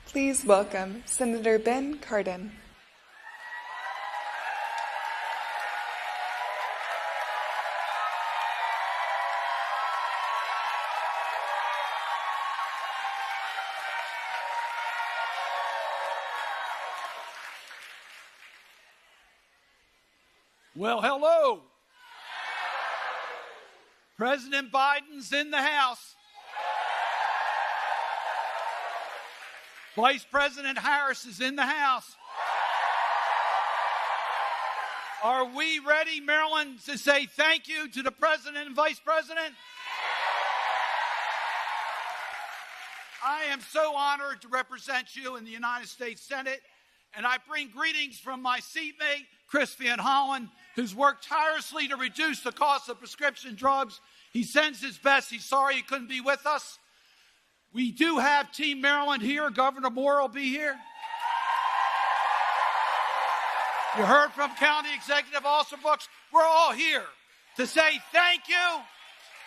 Please welcome Senator Ben Cardin. Well, hello. President Biden's in the House. Vice President Harris is in the House. Are we ready, Maryland, to say thank you to the President and Vice President? I am so honored to represent you in the United States Senate, and I bring greetings from my seatmate, Chris Van Hollen, who's worked tirelessly to reduce the cost of prescription drugs. He sends his best. He's sorry he couldn't be with us. We do have Team Maryland here. Governor Moore will be here. You heard from County Executive Alsobrooks. We're all here to say thank you.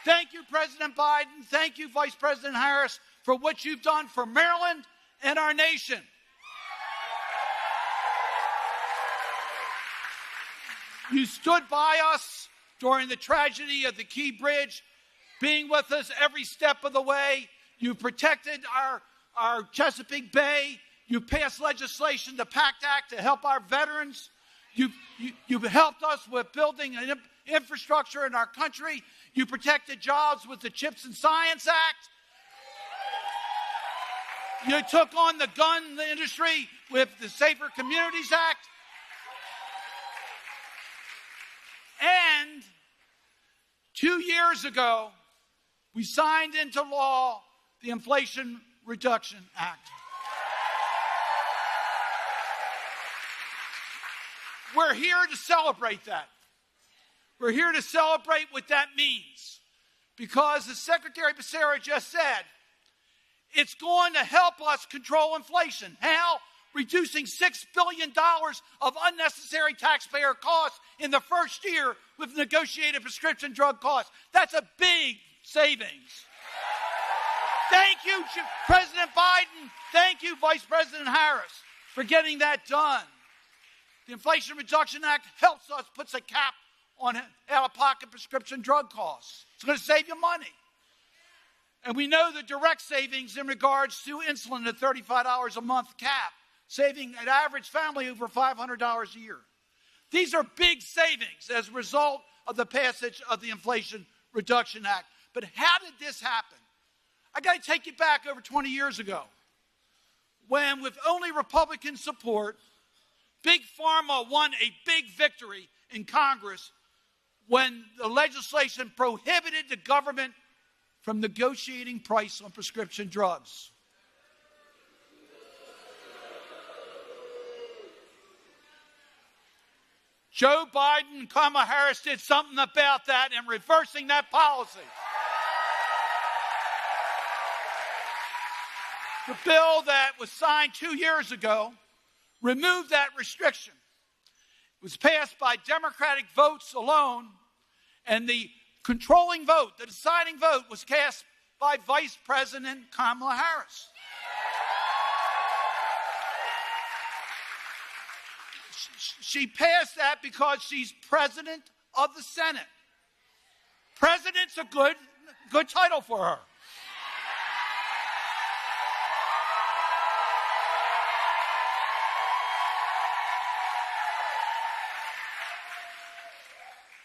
Thank you, President Biden. Thank you, Vice President Harris, for what you've done for Maryland and our nation. You stood by us during the tragedy of the Key Bridge, being with us every step of the way. You protected our Chesapeake Bay. You passed legislation, the PACT Act, to help our veterans. You've helped us with building an infrastructure in our country. You protected jobs with the CHIPS and Science Act. You took on the gun industry with the Safer Communities Act. And 2 years ago, we signed into law the Inflation Reduction Act. We're here to celebrate that. We're here to celebrate what that means. Because as Secretary Becerra just said, it's going to help us control inflation. How? Reducing $6 billion of unnecessary taxpayer costs in the first year with negotiated prescription drug costs. That's a big savings. Thank you, President Biden. Thank you, Vice President Harris, for getting that done. The Inflation Reduction Act helps us, puts a cap on out-of-pocket prescription drug costs. It's going to save you money. And we know the direct savings in regards to insulin at $35 a month cap, saving an average family over $500 a year. These are big savings as a result of the passage of the Inflation Reduction Act. But how did this happen? I got to take you back over 20 years ago when, with only Republican support, Big Pharma won a big victory in Congress when the legislation prohibited the government from negotiating price on prescription drugs. Joe Biden and Kamala Harris did something about that in reversing that policy. The bill that was signed 2 years ago removed that restriction. It was passed by Democratic votes alone, and the controlling vote, the deciding vote, was cast by Vice President Kamala Harris. She passed that because she's President of the Senate. President's a good title for her.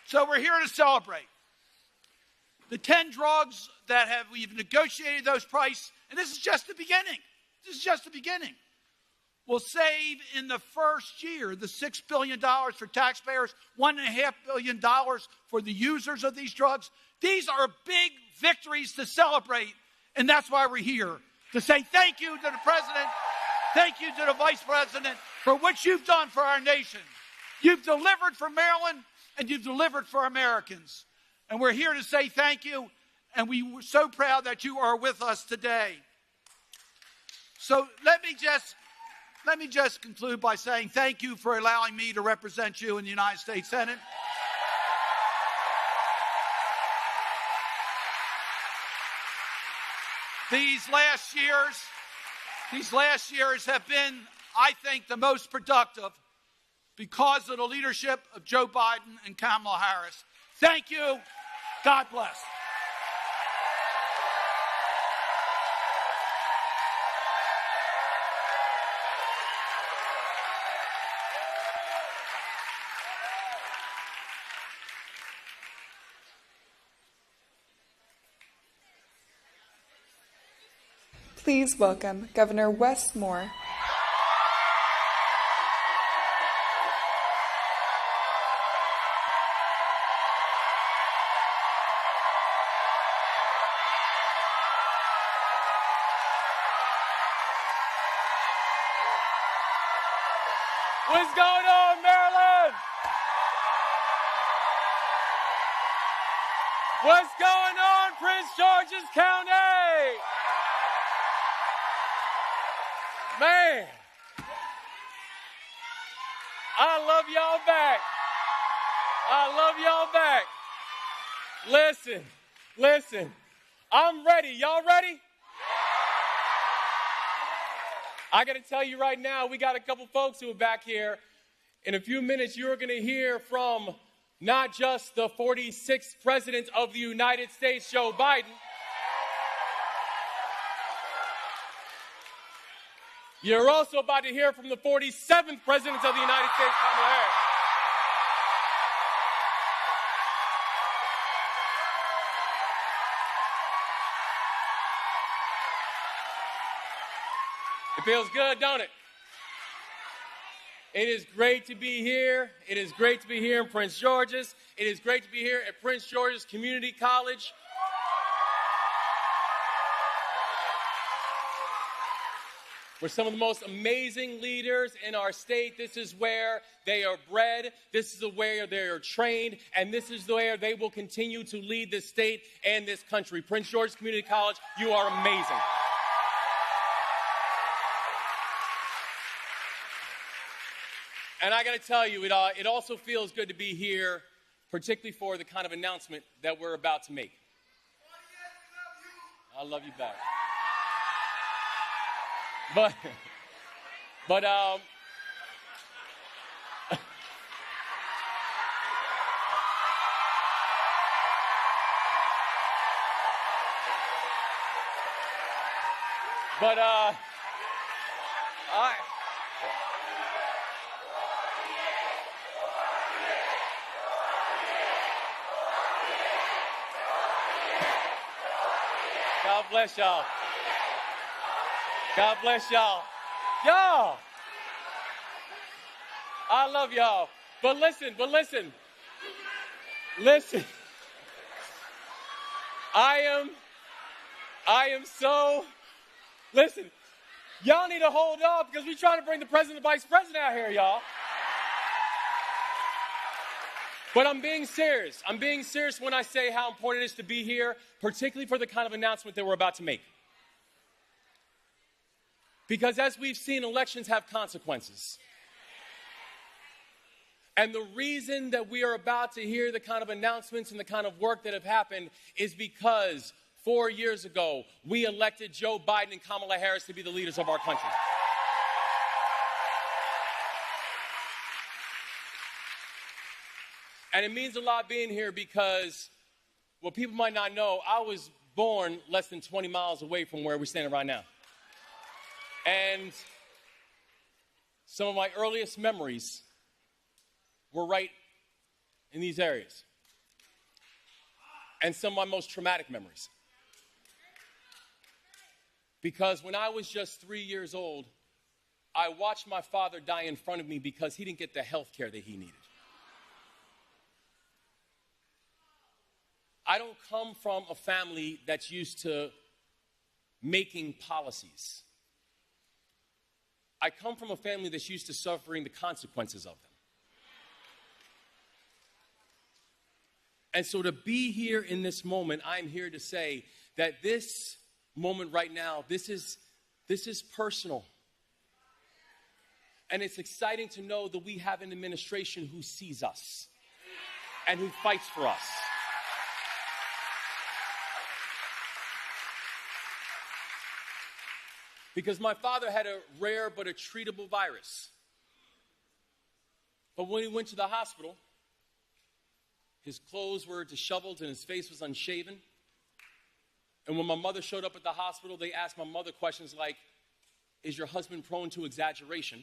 So we're here to celebrate. The 10 drugs that we've negotiated those prices, and this is just the beginning. This is just the beginning. Will save in the first year the $6 billion for taxpayers, $1.5 billion for the users of these drugs. These are big victories to celebrate, and that's why we're here, to say thank you to the President, thank you to the Vice President for what you've done for our nation. You've delivered for Maryland, and you've delivered for Americans. And we're here to say thank you, and we're so proud that you are with us today. So let me just conclude by saying thank you for allowing me to represent you in the United States Senate. These last years, These last years have been, I think, the most productive because of the leadership of Joe Biden and Kamala Harris. Thank you. God bless. Please welcome Governor Wes Moore. What's going on, Maryland? What's going on, Prince George's County? Man, I love y'all back. I love y'all back. Listen, I'm ready. Y'all ready? I got to tell you right now, we got a couple folks who are back here. In a few minutes, you're going to hear from not just the 46th President of the United States, Joe Biden. You're also about to hear from the 47th President of the United States, Kamala Harris. It feels good, don't it? It is great to be here. It is great to be here in Prince George's. It is great to be here at Prince George's Community College. We're some of the most amazing leaders in our state. This is where they are bred. This is where they are trained. And this is where they will continue to lead this state and this country. Prince George's Community College, you are amazing. And I got to tell you, it also feels good to be here, particularly for the kind of announcement that we're about to make. I love you back. But God bless y'all. God bless y'all. Y'all. I love y'all. But listen. I am so, listen, y'all need to hold up because we're trying to bring the president and vice president out here, y'all. But I'm being serious. I'm being serious when I say how important it is to be here, particularly for the kind of announcement that we're about to make. Because as we've seen, elections have consequences. And the reason that we are about to hear the kind of announcements and the kind of work that have happened is because 4 years ago, we elected Joe Biden and Kamala Harris to be the leaders of our country. And it means a lot being here because, well, people might not know, I was born less than 20 miles away from where we're standing right now. And some of my earliest memories were right in these areas. And some of my most traumatic memories. Because when I was just 3 years old, I watched my father die in front of me because he didn't get the health care that he needed. I don't come from a family that's used to making policies. I come from a family that's used to suffering the consequences of them. And so to be here in this moment, I'm here to say that this moment right now, this is personal. And it's exciting to know that we have an administration who sees us and who fights for us. because my father had a rare but a treatable virus. But when he went to the hospital, his clothes were disheveled and his face was unshaven. And when my mother showed up at the hospital, they asked my mother questions like, is your husband prone to exaggeration?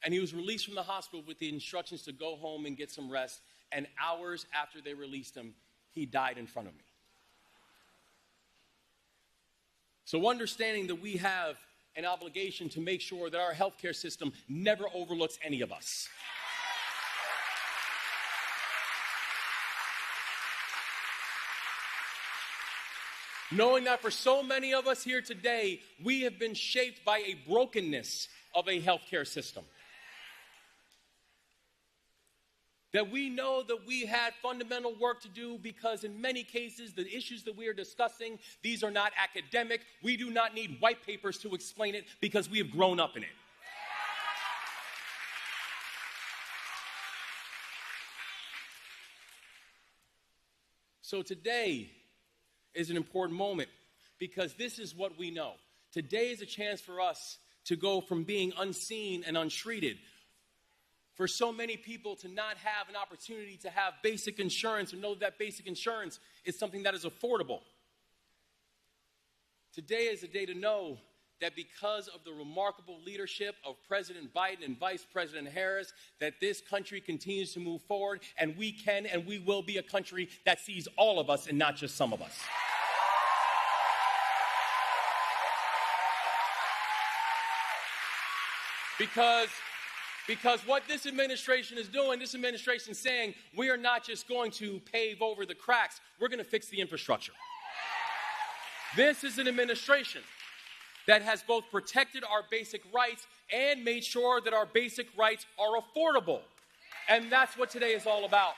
And he was released from the hospital with the instructions to go home and get some rest. And hours after they released him, he died in front of me. So understanding that we have an obligation to make sure that our healthcare system never overlooks any of us. Knowing that for so many of us here today, we have been shaped by a brokenness of a healthcare system. That we know that we had fundamental work to do because in many cases, the issues that we are discussing, these are not academic. We do not need white papers to explain it because we have grown up in it. So today is an important moment because this is what we know. Today is a chance for us to go from being unseen and untreated. For so many people to not have an opportunity to have basic insurance or know that basic insurance is something that is affordable. Today is a day to know that because of the remarkable leadership of President Biden and Vice President Harris, that this country continues to move forward, and we can and we will be a country that sees all of us and not just some of us. Because what this administration is doing, this administration is saying, we are not just going to pave over the cracks, we're going to fix the infrastructure. This is an administration that has both protected our basic rights and made sure that our basic rights are affordable. And that's what today is all about.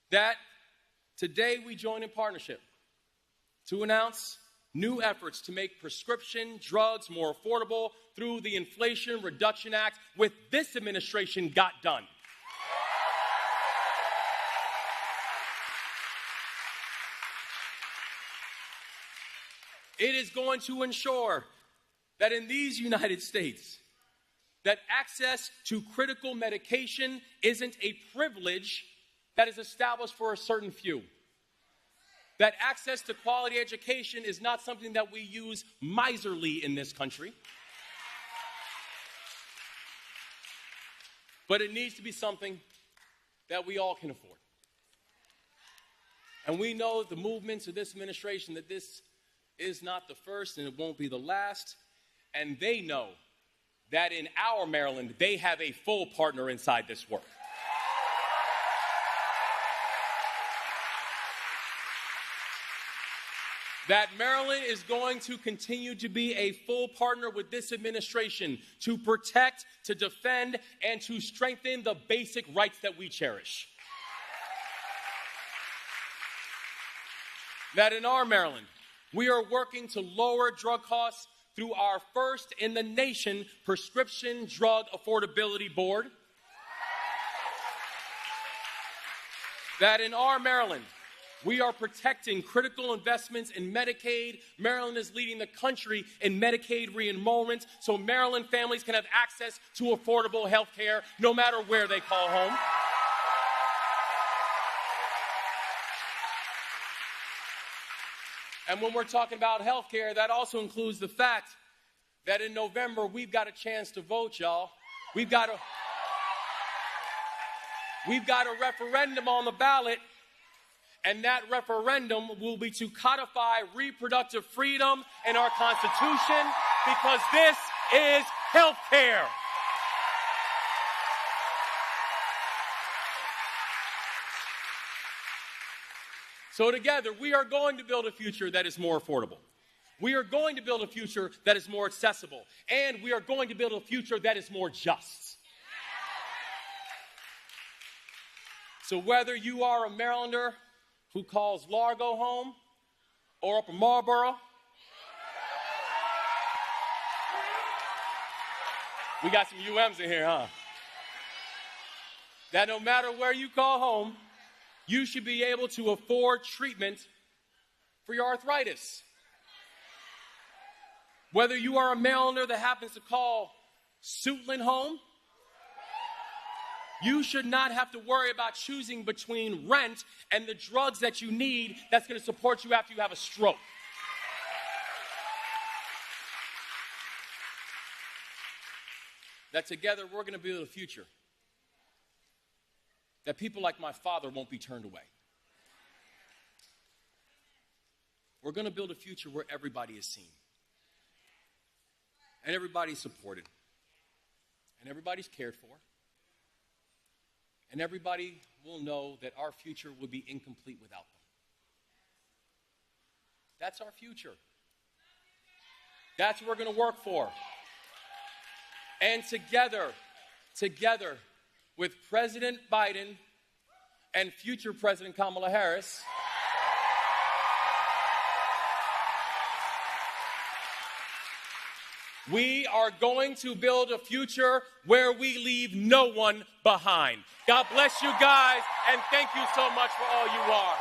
That today we join in partnership to announce new efforts to make prescription drugs more affordable through the Inflation Reduction Act, with this administration got done. It is going to ensure that in these United States, that access to critical medication isn't a privilege that is established for a certain few. That access to quality education is not something that we use miserly in this country. But it needs to be something that we all can afford. And we know the movements of this administration that this is not the first and it won't be the last. And they know that in our Maryland, they have a full partner inside this work. That Maryland is going to continue to be a full partner with this administration to protect, to defend, and to strengthen the basic rights that we cherish. That in our Maryland, we are working to lower drug costs through our first in the nation Prescription Drug Affordability Board. That in our Maryland, we are protecting critical investments in Medicaid. Maryland is leading the country in Medicaid re-enrollment, so Maryland families can have access to affordable health care no matter where they call home. And when we're talking about health care, that also includes the fact that in November, we've got a chance to vote, y'all. We've got a referendum on the ballot. And that referendum will be to codify reproductive freedom in our Constitution, because this is health care. So together, we are going to build a future that is more affordable. We are going to build a future that is more accessible. And we are going to build a future that is more just. So whether you are a Marylander who calls Largo home or Upper Marlboro, we got some UMs in here, huh? That no matter where you call home, you should be able to afford treatment for your arthritis. Whether you are a mail-owner that happens to call Suitland home, you should not have to worry about choosing between rent and the drugs that you need that's going to support you after you have a stroke. That together we're going to build a future that people like my father won't be turned away. We're going to build a future where everybody is seen, and everybody's supported, and everybody's cared for, and everybody will know that our future will be incomplete without them. That's our future. That's what we're going to work for. And together with President Biden and future President Kamala Harris, we are going to build a future where we leave no one behind. God bless you guys, and thank you so much for all you are.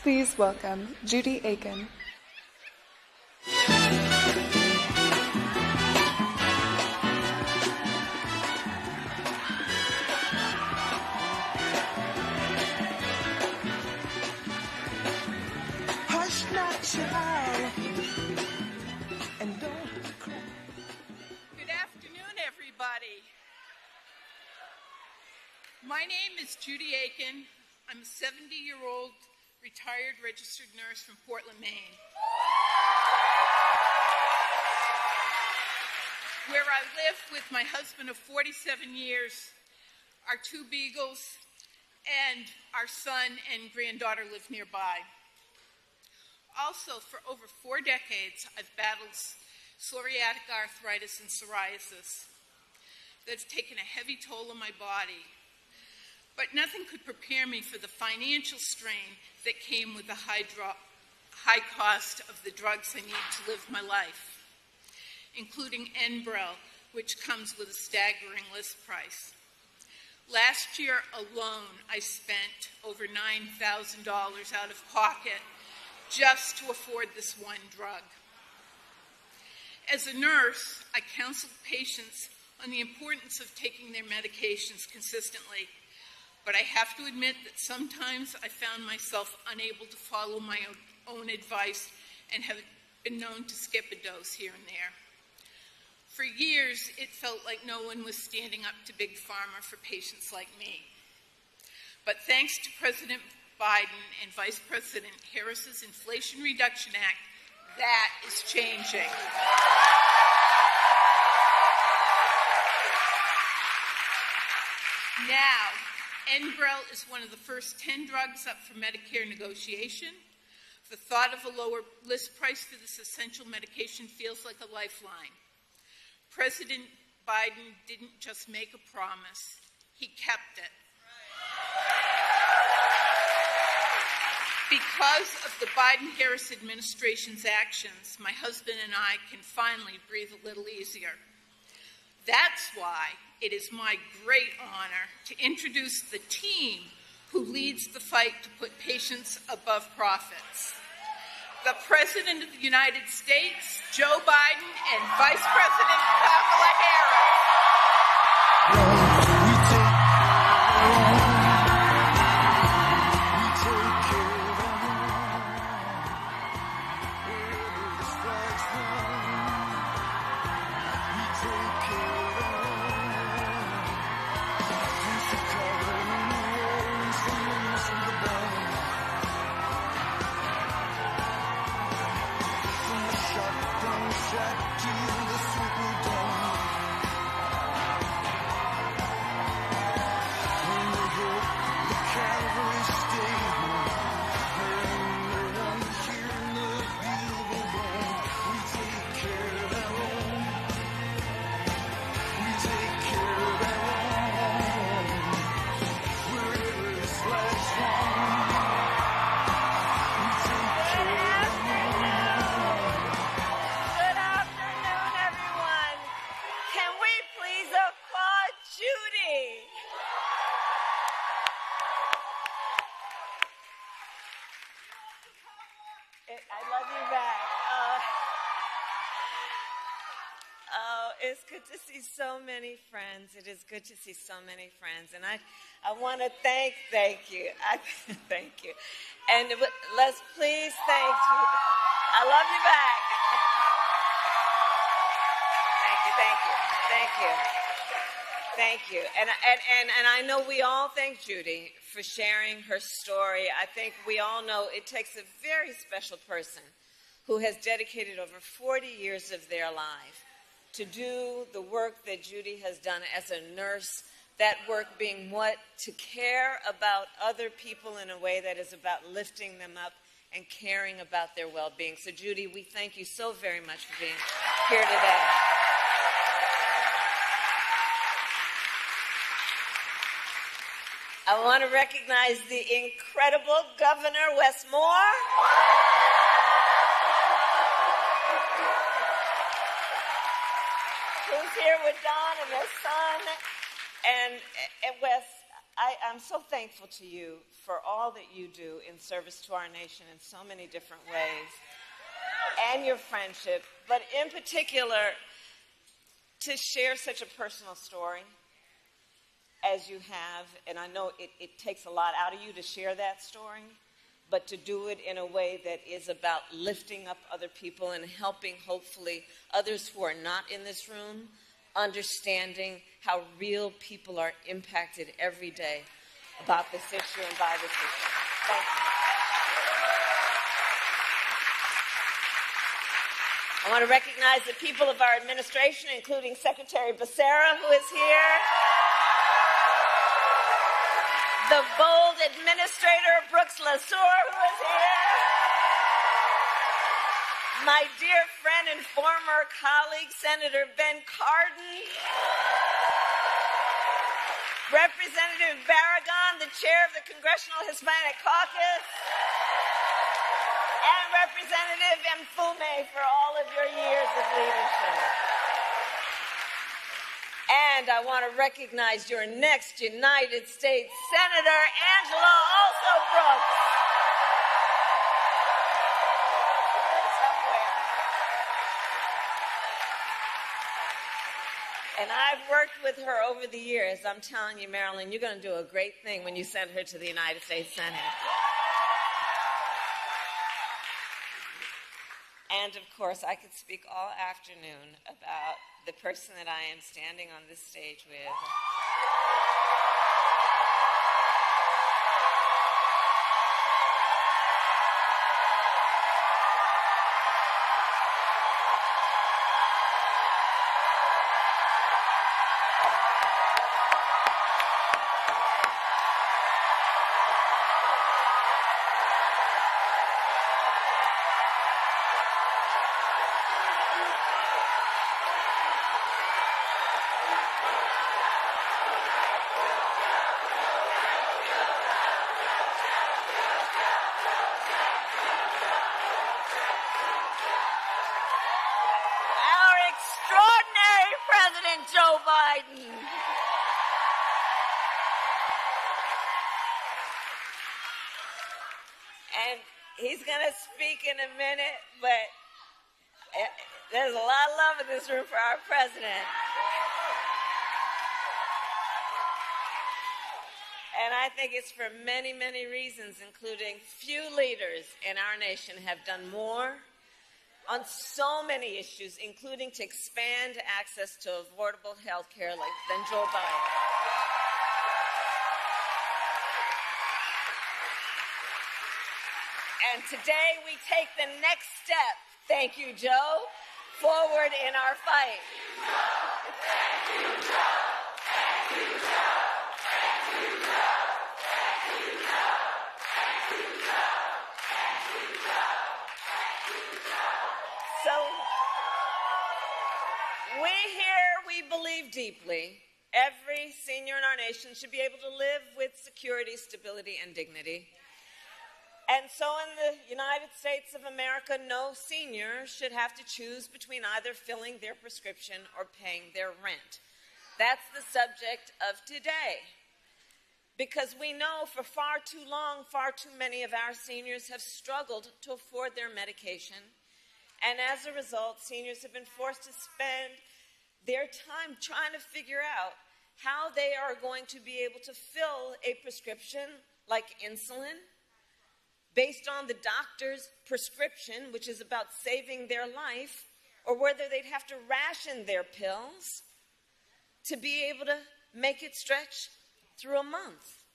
Please welcome Judy Aiken. Hush not, child, and don't cry. Good afternoon, everybody. My name is Judy Aiken. I'm a 70-year-old retired registered nurse from Portland, Maine, where I live with my husband of 47 years, our 2 beagles, and our son and granddaughter live nearby. Also, for over 4 decades, I've battled psoriatic arthritis and psoriasis that's taken a heavy toll on my body. But nothing could prepare me for the financial strain that came with the high cost of the drugs I need to live my life, including Enbrel, which comes with a staggering list price. Last year alone, I spent over $9,000 out of pocket just to afford this one drug. As a nurse, I counseled patients on the importance of taking their medications consistently, but I have to admit that sometimes I found myself unable to follow my own advice and have been known to skip a dose here and there. For years, it felt like no one was standing up to Big Pharma for patients like me. But thanks to President Biden and Vice President Harris's Inflation Reduction Act, that is changing. Now, Enbrel is one of the first 10 drugs up for Medicare negotiation. The thought of a lower list price for this essential medication feels like a lifeline. President Biden didn't just make a promise, he kept it. Because of the Biden-Harris administration's actions, my husband and I can finally breathe a little easier. That's why it is my great honor to introduce the team who leads the fight to put patients above profits. The President of the United States, Joe Biden, and Vice President Kamala Harris. It's good to see so many friends. It is good to see so many friends. And I want to thank you. Thank you. And let's please thank you. I love you back. Thank you. And I know we all thank Judy for sharing her story. I think we all know it takes a very special person who has dedicated over 40 years of their life to do the work that Judy has done as a nurse, that work being what? To care about other people in a way that is about lifting them up and caring about their well-being. So, Judy, we thank you so very much for being here today. I want to recognize the incredible Governor Wes Moore. Who's here with Don and his son. And Wes, I'm so thankful to you for all that you do in service to our nation in so many different ways, and your friendship, but in particular, to share such a personal story as you have. And I know it takes a lot out of you to share that story, but to do it in a way that is about lifting up other people and helping, hopefully, others who are not in this room, understanding how real people are impacted every day about this issue and by this issue. Thank you. I want to recognize the people of our administration, including Secretary Becerra, who is here, the bold administrator, Brooks LaSour, who is here, my dear friend and former colleague, Senator Ben Cardin, Representative Barragan, the chair of the Congressional Hispanic Caucus, and Representative Mfume for all of your years of leadership. And I want to recognize your next United States Senator, Angela also Brooks. And I've worked with her over the years. I'm telling you, Marilyn, you're going to do a great thing when you send her to the United States Senate. And, of course, I could speak all afternoon about the person that I am standing on this stage with. Joe Biden. And he's going to speak in a minute, but there's a lot of love in this room for our president. And I think it's for many, many reasons, including few leaders in our nation have done more on so many issues, including to expand access to affordable health care than Joe Biden. And today we take the next step, thank you, Joe, forward in our fight. Thank you, Joe. Thank you, Joe. Thank you, Joe. Thank you, Joe. Thank you, Joe. Thank you, Joe. Thank you, Joe. So, we believe deeply every senior in our nation should be able to live with security, stability, and dignity. And so in the United States of America, no senior should have to choose between either filling their prescription or paying their rent. That's the subject of today. Because we know for far too long, far too many of our seniors have struggled to afford their medication. And as a result, seniors have been forced to spend their time trying to figure out how they are going to be able to fill a prescription like insulin based on the doctor's prescription, which is about saving their life, or whether they'd have to ration their pills to be able to make it stretch through a month.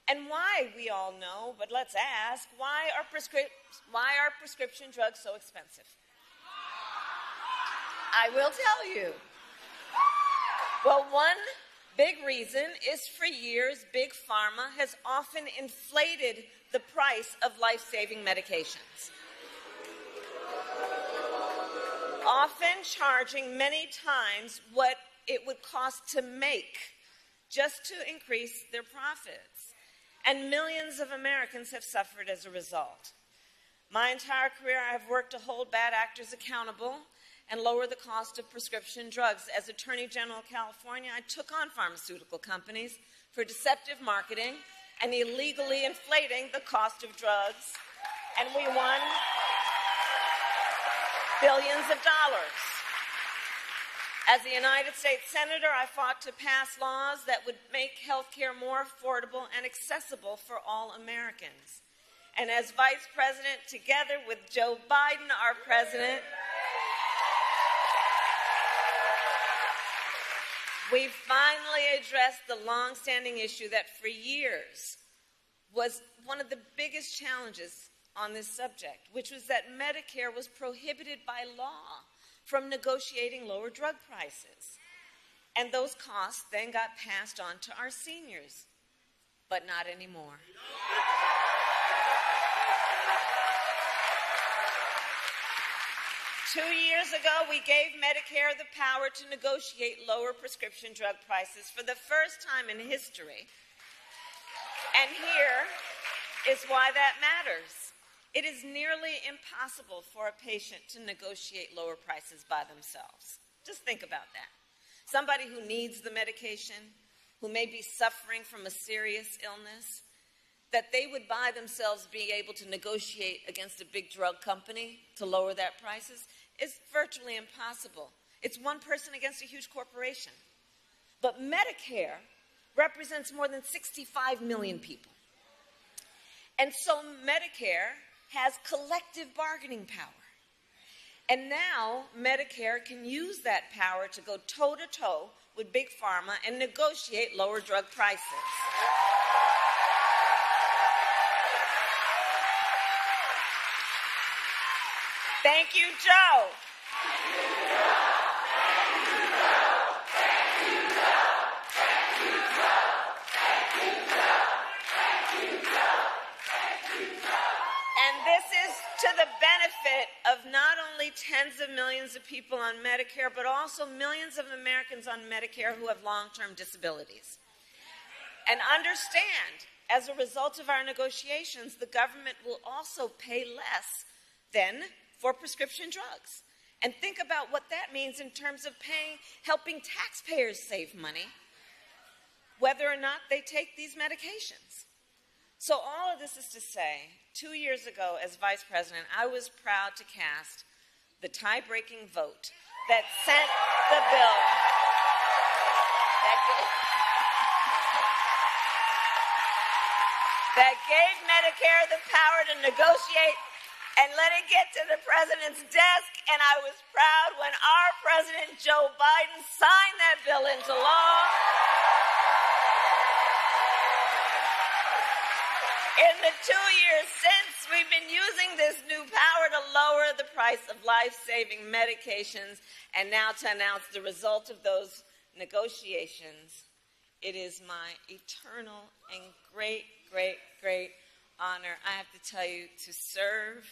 And why, we all know, but let's ask, why are prescription drugs so expensive? I will tell you. Well, one big reason is for years, Big Pharma has often inflated the price of life-saving medications, often charging many times what it would cost to make just to increase their profits. And millions of Americans have suffered as a result. My entire career, I have worked to hold bad actors accountable and lower the cost of prescription drugs. As Attorney General of California, I took on pharmaceutical companies for deceptive marketing and illegally inflating the cost of drugs, and we won billions of dollars. As a United States Senator, I fought to pass laws that would make health care more affordable and accessible for all Americans. And as Vice President, together with Joe Biden, our president, we finally addressed the long-standing issue that for years was one of the biggest challenges on this subject, which was that Medicare was prohibited by law from negotiating lower drug prices. And those costs then got passed on to our seniors, but not anymore. Two years ago, we gave Medicare the power to negotiate lower prescription drug prices for the first time in history. And here is why that matters. It is nearly impossible for a patient to negotiate lower prices by themselves. Just think about that. Somebody who needs the medication, who may be suffering from a serious illness, that they would by themselves be able to negotiate against a big drug company to lower that prices is virtually impossible. It's one person against a huge corporation. But Medicare represents more than 65 million people. And so Medicare has collective bargaining power. And now Medicare can use that power to go toe-to-toe with Big Pharma and negotiate lower drug prices. Thank you, Joe. And this is to the benefit of not only tens of millions of people on Medicare, but also millions of Americans on Medicare who have long-term disabilities. And understand, as a result of our negotiations, the government will also pay less than for prescription drugs. And think about what that means in terms of helping taxpayers save money, whether or not they take these medications. So all of this is to say, 2 years ago as Vice President, I was proud to cast the tie-breaking vote that sent the bill that gave Medicare the power to negotiate and let it get to the president's desk. And I was proud when our president, Joe Biden, signed that bill into law. In the 2 years since, we've been using this new power to lower the price of life-saving medications. And now to announce the result of those negotiations, it is my eternal and great, great, great honor, I have to tell you, to serve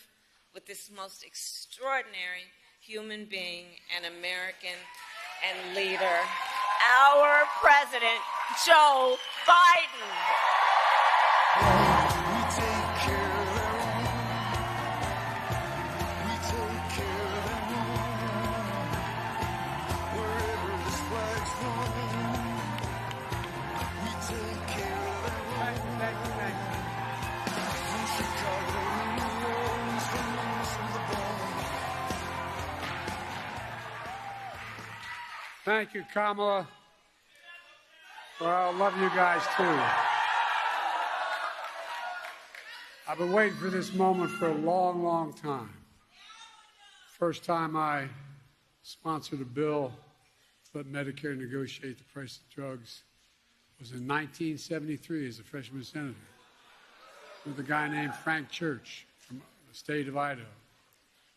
with this most extraordinary human being and American and leader, our President, Joe Biden. Thank you, Kamala. Well, I love you guys, too. I've been waiting for this moment for a long, long time. First time I sponsored a bill to let Medicare negotiate the price of drugs was in 1973 as a freshman senator with a guy named Frank Church from the state of Idaho.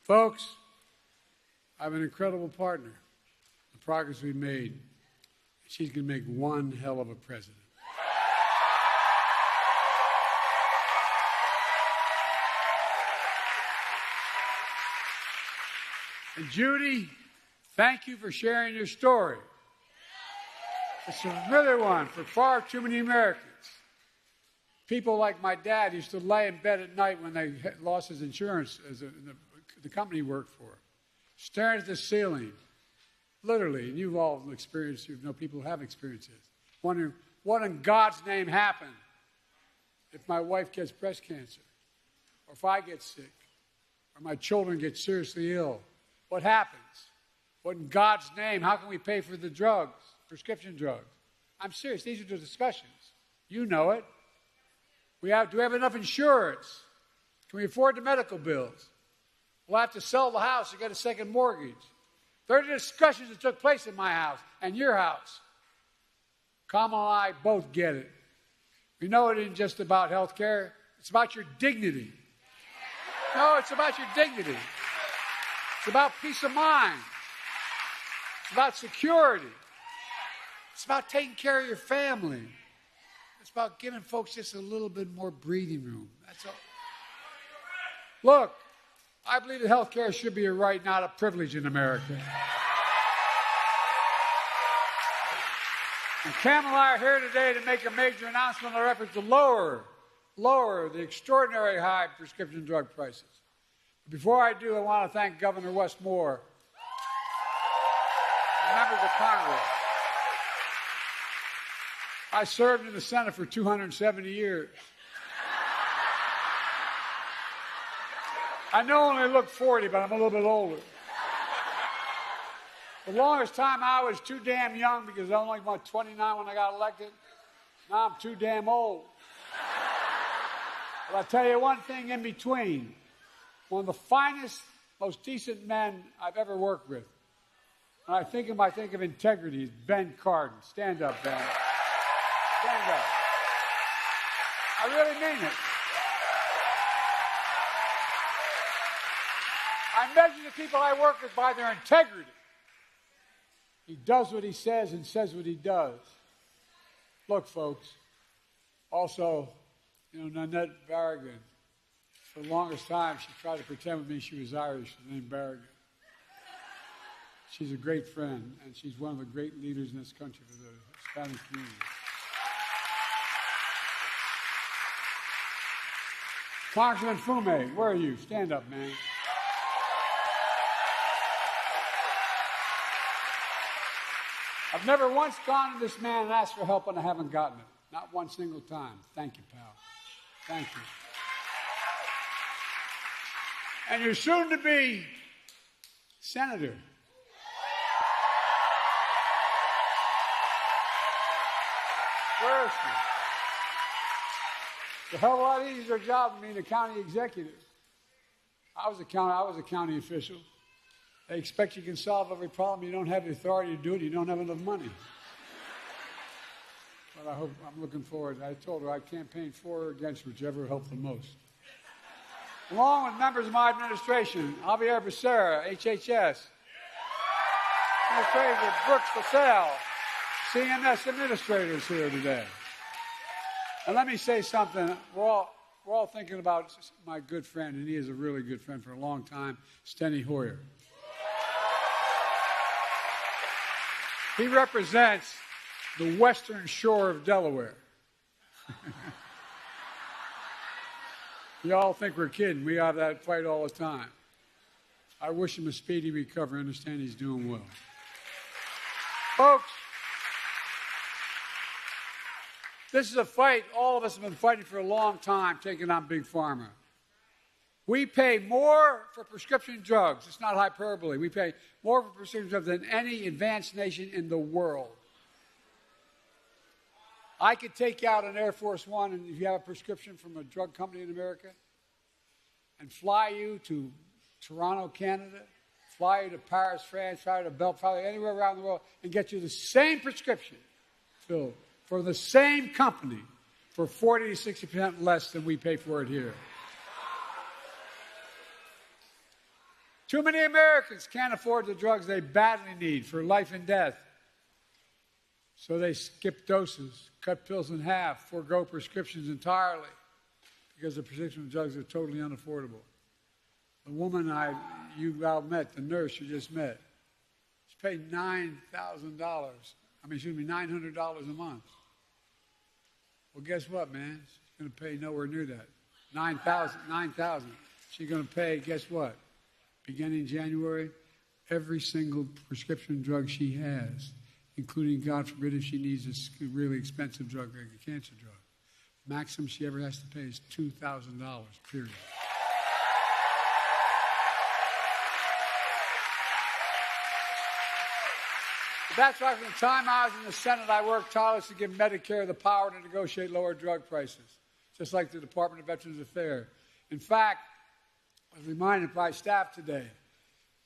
Folks, I have an incredible partner. The progress we've made, she's going to make one hell of a president. And Judy, thank you for sharing your story. It's a familiar one for far too many Americans. People like my dad used to lay in bed at night when they lost his insurance as the company he worked for, staring at the ceiling, literally, and you've all experienced, you know people who have experienced this, wondering What in God's name happened if my wife gets breast cancer? Or if I get sick? Or my children get seriously ill? What happens? What in God's name? How can we pay for the drugs, prescription drugs? I'm serious. These are the discussions. You know it. Do we have enough insurance? Can we afford the medical bills? We'll have to sell the house to get a second mortgage. There are discussions that took place in my house and your house. Kamala and I both get it. We know it isn't just about health care. It's about your dignity. No, it's about your dignity. It's about peace of mind. It's about security. It's about taking care of your family. It's about giving folks just a little bit more breathing room. That's all. Look, I believe that health care should be a right, not a privilege in America. And Cam and I are here today to make a major announcement on our efforts to lower the extraordinary high prescription drug prices. Before I do, I want to thank Governor Wes Moore and members of Congress. I served in the Senate for 270 years. I know I only look 40, but I'm a little bit older. The longest time I was too damn young because I was only about 29 when I got elected. Now I'm too damn old. But I'll tell you one thing in between. One of the finest, most decent men I've ever worked with. When I think of integrity, is Ben Cardin. Stand up, Ben. Stand up. I really mean it. I measure the people I work with by their integrity. He does what he says and says what he does. Look, folks, also, Nanette Barragan, for the longest time, she tried to pretend with me she was Irish, her name Barragan. She's a great friend, and she's one of the great leaders in this country for the Hispanic community. Congressman Fume, where are you? Stand up, man. I've never once gone to this man and asked for help and I haven't gotten it. Not one single time. Thank you, pal. Thank you. And you're soon to be senator. Where is she? It's a hell of a lot easier job than being a county executive. I was a county official. They expect you can solve every problem. You don't have the authority to do it. You don't have enough money. But I'm looking forward. I told her I'd campaign for or against whichever helped the most. Along with members of my administration, Javier Becerra, HHS, Administrator Brooks Fassell, CMS administrators here today. And let me say something. We're all thinking about my good friend, and he is a really good friend for a long time, Steny Hoyer. He represents the western shore of Delaware. Y'all think we're kidding. We have that fight all the time. I wish him a speedy recovery. I understand he's doing well. Folks, this is a fight all of us have been fighting for a long time, taking on Big Pharma. We pay more for prescription drugs. It's not hyperbole. We pay more for prescription drugs than any advanced nation in the world. I could take you out on Air Force One, and if you have a prescription from a drug company in America, and fly you to Toronto, Canada, fly you to Paris, France, fly you to Belgium, fly you anywhere around the world, and get you the same prescription filled for the same company for 40 to 60% less than we pay for it here. Too many Americans can't afford the drugs they badly need for life and death. So they skip doses, cut pills in half, forego prescriptions entirely because the prescription drugs are totally unaffordable. The woman you all met, the nurse you just met, she paid $900 a month. Well, guess what, man? She's going to pay nowhere near that. $9,000. She's going to pay, guess what? Beginning January, every single prescription drug she has including, God forbid, if she needs a really expensive drug like a cancer drug. Maximum she ever has to pay is $2,000, period. That's why from the time I was in the Senate, I worked tirelessly to give Medicare the power to negotiate lower drug prices, just like the Department of Veterans Affairs. In fact, I was reminded by staff today,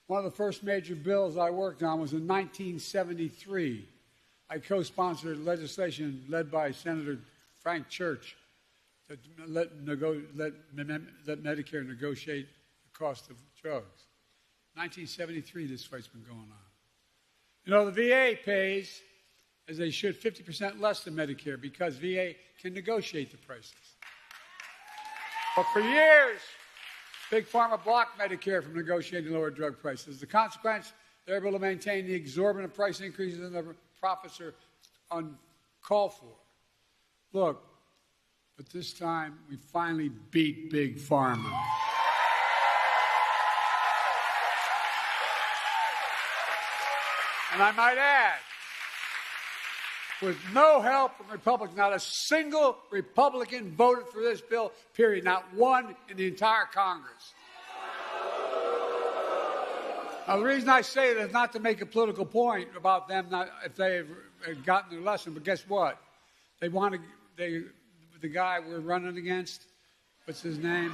one of the first major bills I worked on was in 1973. I co-sponsored legislation led by Senator Frank Church to let Medicare negotiate the cost of drugs. 1973, this fight's been going on. You know, the VA pays, as they should, 50% less than Medicare because VA can negotiate the prices. But for years, Big Pharma blocked Medicare from negotiating lower drug prices. As a consequence, they're able to maintain the exorbitant price increases and the profits are uncalled for. Look, but this time we finally beat Big Pharma. And I might add, with no help from Republicans, not a single Republican voted for this bill, period. Not one in the entire Congress. Now, the reason I say it is not to make a political point about them, not if they've gotten their lesson, but guess what? They want to, the guy we're running against, what's his name?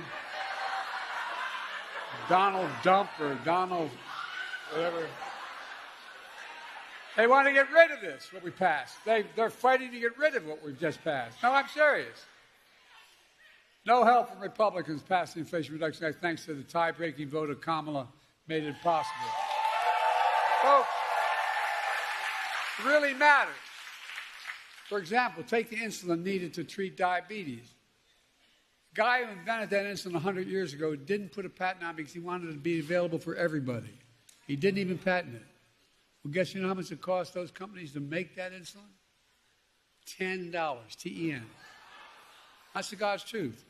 Donald Dump or Donald, whatever. They want to get rid of this, what we passed. They're fighting to get rid of what we've just passed. No, I'm serious. No help from Republicans passed the Inflation Reduction Act thanks to the tie-breaking vote of Kamala made it possible. Folks, it really matters. For example, take the insulin needed to treat diabetes. The guy who invented that insulin 100 years ago didn't put a patent on it because he wanted it to be available for everybody. He didn't even patent it. Well, guess you know how much it cost those companies to make that insulin? $10, T-E-N. That's the God's truth.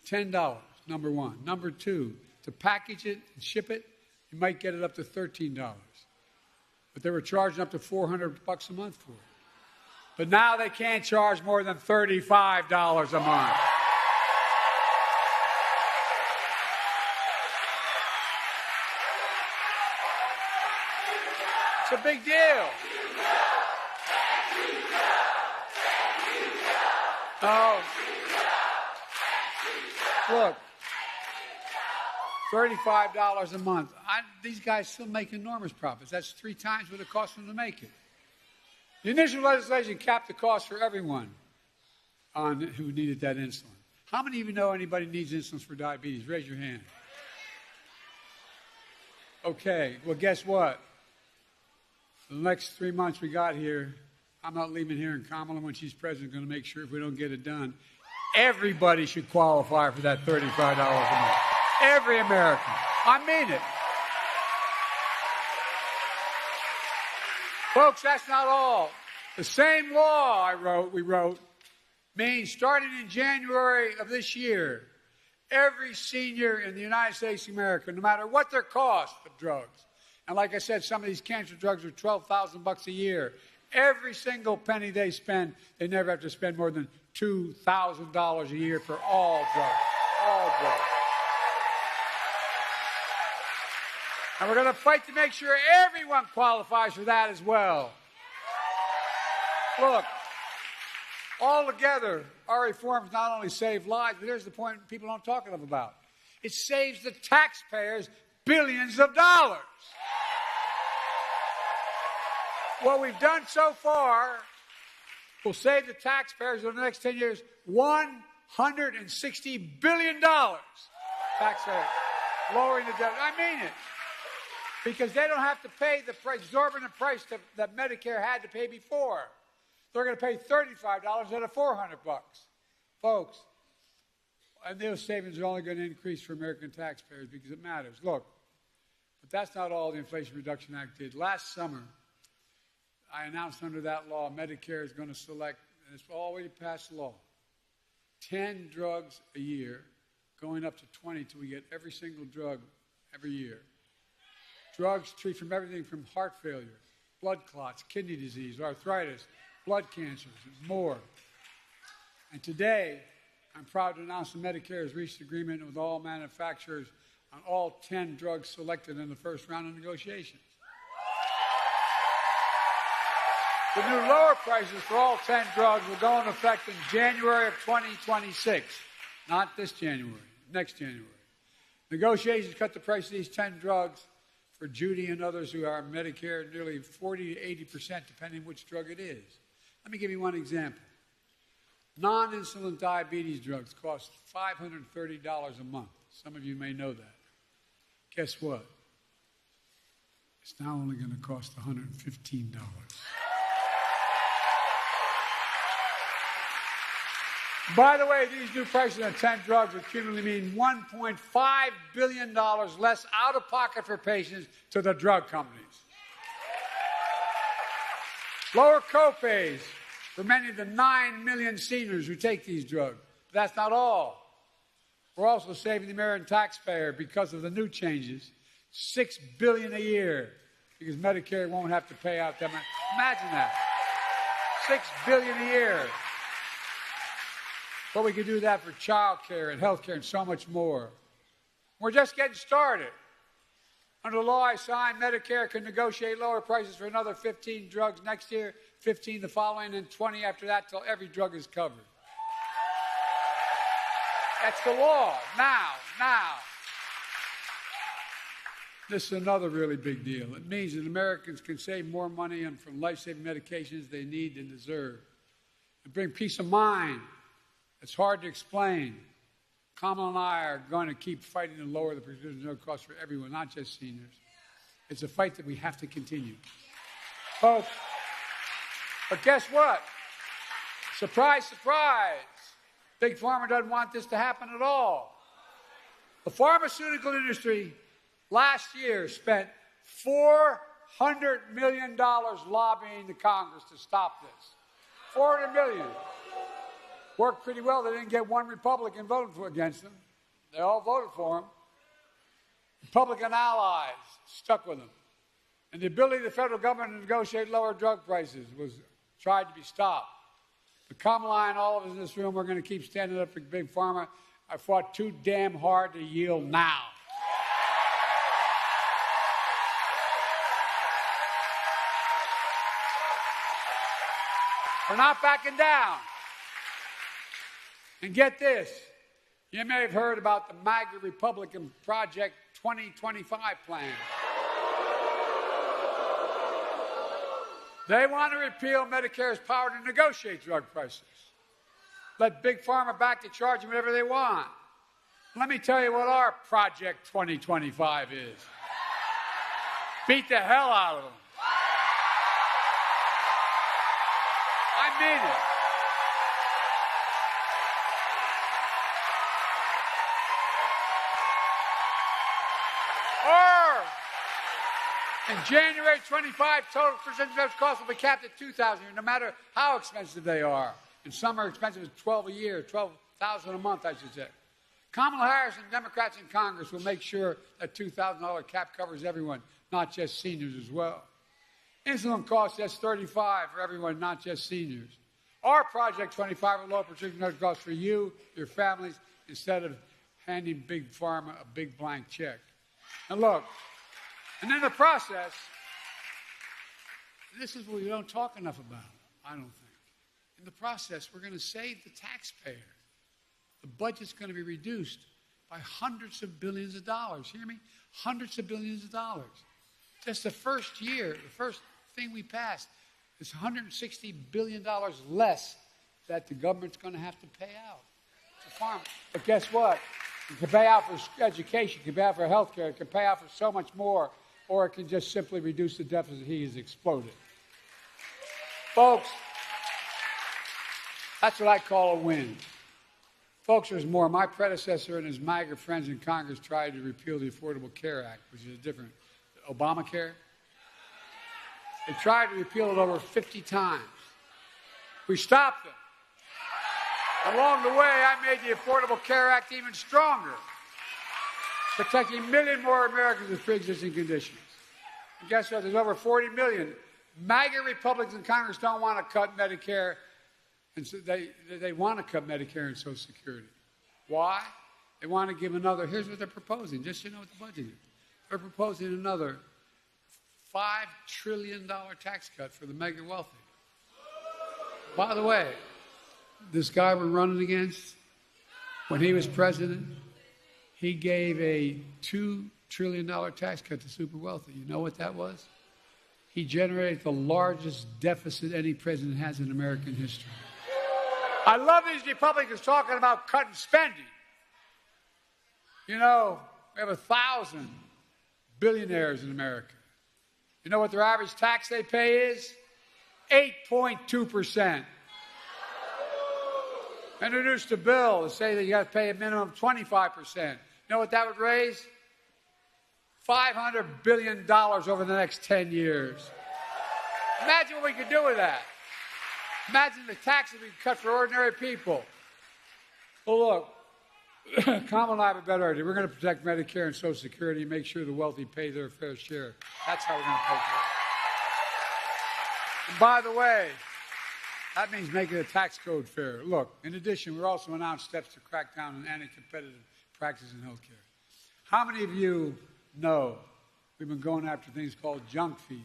$10, number one. Number two, to package it and ship it, you might get it up to $13. But they were charging up to $400 a month for it. But now they can't charge more than $35 a month. It's a big deal. Oh, look, $35 a month. These guys still make enormous profits. That's 3 times what it cost them to make it. The initial legislation capped the cost for everyone on who needed that insulin. How many of you know anybody needs insulin for diabetes? Raise your hand. Okay, well, guess what? The next 3 months we got here, I'm not leaving here, and Kamala, when she's president, going to make sure if we don't get it done, everybody should qualify for that $35 a month. Every American. I mean it. Folks, that's not all. The same law we wrote, means starting in January of this year, every senior in the United States of America, no matter what their cost of drugs, and like I said, some of these cancer drugs are $12,000 a year. Every single penny they spend, they never have to spend more than $2,000 a year for all drugs. All drugs. And we're going to fight to make sure everyone qualifies for that as well. Look, all together, our reforms not only save lives, but here's the point people don't talk enough about. It saves the taxpayers billions of dollars. What we've done so far will save the taxpayers over the next 10 years $160 billion. Taxpayers, lowering the debt. I mean it. Because they don't have to pay the exorbitant price that Medicare had to pay before. They're going to pay $35 instead of $400. Folks, and those savings are only going to increase for American taxpayers because it matters. Look, but that's not all the Inflation Reduction Act did. Last summer, I announced under that law, Medicare is going to select, and it's already passed law, 10 drugs a year, going up to 20 till we get every single drug every year. Drugs treat from everything from heart failure, blood clots, kidney disease, arthritis, blood cancers, and more. And today, I'm proud to announce that Medicare has reached agreement with all manufacturers on all 10 drugs selected in the first round of negotiations. The new lower prices for all 10 drugs will go into effect in January of 2026, not this January, next January. Negotiations cut the price of these 10 drugs for Judy and others who are on Medicare nearly 40 to 80%, depending on which drug it is. Let me give you one example. Non-insulin diabetes drugs cost $530 a month. Some of you may know that. Guess what? It's now only going to cost $115. By the way, these new prices on 10 drugs will cumulatively mean $1.5 billion less out of pocket for patients to the drug companies. Lower copays for many of the 9 million seniors who take these drugs. But that's not all. We're also saving the American taxpayer because of the new changes, $6 billion a year, because Medicare won't have to pay out that much. Imagine that. $6 billion a year. But we could do that for child care and health care and so much more. We're just getting started. Under the law I signed, Medicare can negotiate lower prices for another 15 drugs next year, 15 the following, and 20 after that till every drug is covered. That's the law. Now. This is another really big deal. It means that Americans can save more money from life-saving medications they need and deserve. And bring peace of mind. It's hard to explain. Kamala and I are going to keep fighting to lower the prescription drug costs for everyone, not just seniors. It's a fight that we have to continue. Folks, but guess what? Surprise, surprise. Big Pharma doesn't want this to happen at all. The pharmaceutical industry last year spent $400 million lobbying the Congress to stop this. $400 million. Worked pretty well. They didn't get one Republican voting against them. They all voted for him. Republican allies stuck with him. And the ability of the federal government to negotiate lower drug prices was tried to be stopped. But Kamala and all of us in this room, we're going to keep standing up for Big Pharma. I fought too damn hard to yield now. We're not backing down. And get this, you may have heard about the MAGA Republican Project 2025 plan. They want to repeal Medicare's power to negotiate drug prices. Let Big Pharma back to charging whatever they want. Let me tell you what our Project 2025 is. Beat the hell out of them. I mean it. In January 25, total prescription drug costs will be capped at $2,000, no matter how expensive they are. And some are expensive as $12 a year, $12,000 a month, I should say. Kamala Harris and Democrats in Congress will make sure that $2,000 cap covers everyone, not just seniors as well. Insulin costs just $35 for everyone, not just seniors. Our Project 25 will lower prescription drug costs for you, your families, instead of handing Big Pharma a big blank check. And look, and in the process, this is what we don't talk enough about, I don't think. In the process, we're going to save the taxpayer. The budget's going to be reduced by hundreds of billions of dollars. Hear me? Hundreds of billions of dollars. Just the first year, the first thing we passed, is $160 billion less that the government's going to have to pay out to farmers. But guess what? It can pay out for education, it can pay out for health care, it can pay out for so much more, or it can just simply reduce the deficit. He has exploded. Folks, that's what I call a win. Folks, there's more. My predecessor and his MAGA friends in Congress tried to repeal the Affordable Care Act, which is a different Obamacare. They tried to repeal it over 50 times. We stopped them. Along the way, I made the Affordable Care Act even stronger, protecting a million more Americans with pre-existing conditions. And guess what? There's over 40 million MAGA Republicans in Congress don't want to cut Medicare, and so they want to cut Medicare and Social Security. Why? They want to give another, here's what they're proposing, just so you know what the budget is. They're proposing another $5 trillion tax cut for the mega wealthy. By the way, this guy we're running against, when he was president, he gave a $2 trillion tax cut to super wealthy. You know what that was? He generated the largest deficit any president has in American history. I love these Republicans talking about cutting spending. You know, we have 1,000 billionaires in America. You know what their average tax they pay is? 8.2%. Introduced a bill to say that you got to pay a minimum of 25%. You know what that would raise? $500 billion over the next 10 years. Imagine what we could do with that. Imagine the taxes we could cut for ordinary people. Well, look, Kamala and I have a better idea. We're going to protect Medicare and Social Security and make sure the wealthy pay their fair share. That's how we're going to pay for it. And by the way, that means making the tax code fair. Look, in addition, we're also announced steps to crack down on anti-competitive practices in health care. How many of you know we've been going after things called junk fees?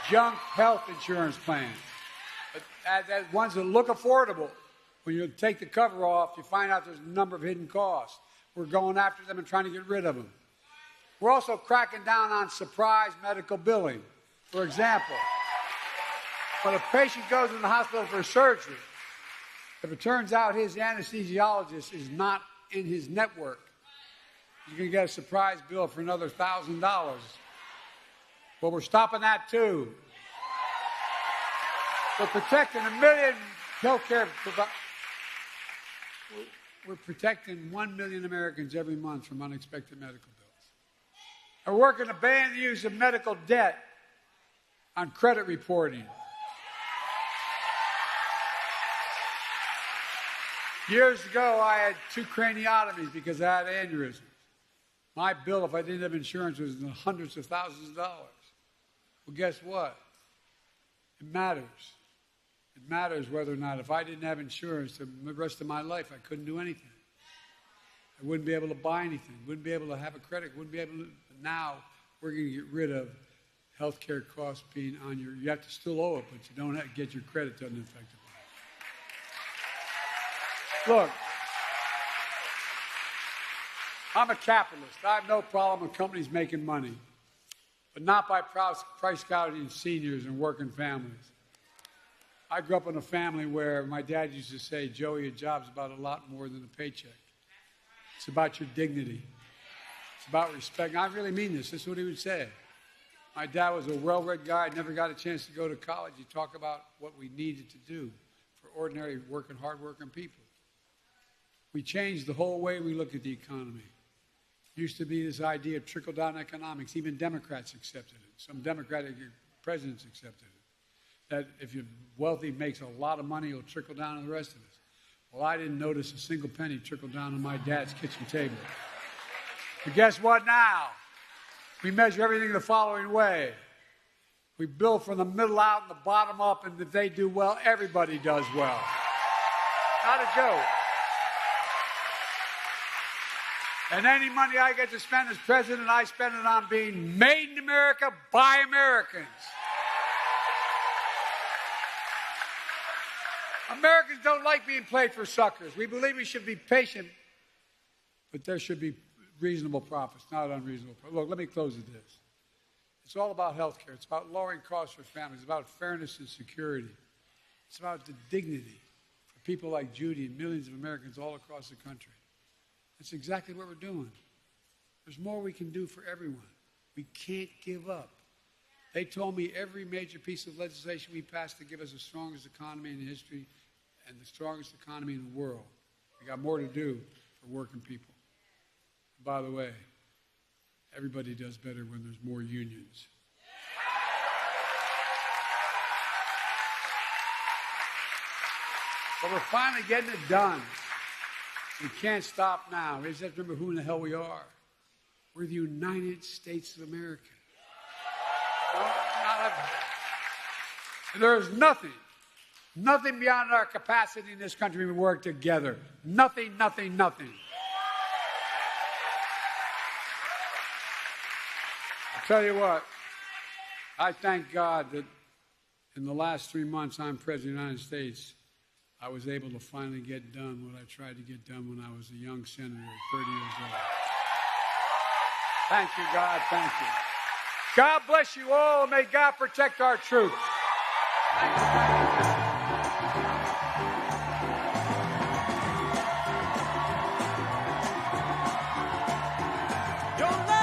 Junk health insurance plans. That ones that look affordable. When you take the cover off, you find out there's a number of hidden costs. We're going after them and trying to get rid of them. We're also cracking down on surprise medical billing. For example, when a patient goes in the hospital for surgery, if it turns out his anesthesiologist is not in his network, you're going to get a surprise bill for another $1,000. Well, we're stopping that too. We're protecting 1 million healthcare providers. We're protecting 1 million Americans every month from unexpected medical bills. We're working to ban the use of medical debt on credit reporting. Years ago, I had 2 craniotomies because I had aneurysms. My bill, if I didn't have insurance, was in the hundreds of thousands of dollars. Well, guess what? It matters. It matters whether or not, if I didn't have insurance the rest of my life, I couldn't do anything. I wouldn't be able to buy anything, wouldn't be able to have a credit, wouldn't be able to. Now, we're going to get rid of health care costs being on your, you have to still owe it, but you don't have to get your credit doesn't affect it. Look, I'm a capitalist. I have no problem with companies making money, but not by price gouging seniors and working families. I grew up in a family where my dad used to say, Joey, a job's about a lot more than a paycheck. It's about your dignity. It's about respect. And I really mean this. This is what he would say. My dad was a well-read guy. Never got a chance to go to college. He talked about what we needed to do for ordinary working, hard-working people. We changed the whole way we look at the economy. It used to be this idea of trickle-down economics. Even Democrats accepted it. Some Democratic presidents accepted it. That if you're wealthy, makes a lot of money, it'll trickle down to the rest of us. Well, I didn't notice a single penny trickle down on my dad's kitchen table. But guess what now? We measure everything the following way. We build from the middle out and the bottom up, and if they do well, everybody does well. Not a joke. And any money I get to spend as president, I spend it on being made in America by Americans. Americans don't like being played for suckers. We believe we should be patient, but there should be reasonable profits, not unreasonable profits. Look, let me close with this. It's all about health care. It's about lowering costs for families. It's about fairness and security. It's about the dignity for people like Judy and millions of Americans all across the country. That's exactly what we're doing. There's more we can do for everyone. We can't give up. They told me every major piece of legislation we passed to give us the strongest economy in history and the strongest economy in the world. We got more to do for working people. And by the way, everybody does better when there's more unions. But we're finally getting it done. We can't stop now. We just have to remember who in the hell we are. We're the United States of America. There's nothing beyond our capacity in this country to work together. Nothing. I'll tell you what, I thank God that in the last 3 months I'm President of the United States, I was able to finally get done what I tried to get done when I was a young senator at 30 years old. Thank you, God. Thank you. God bless you all, and may God protect our troops. Don't let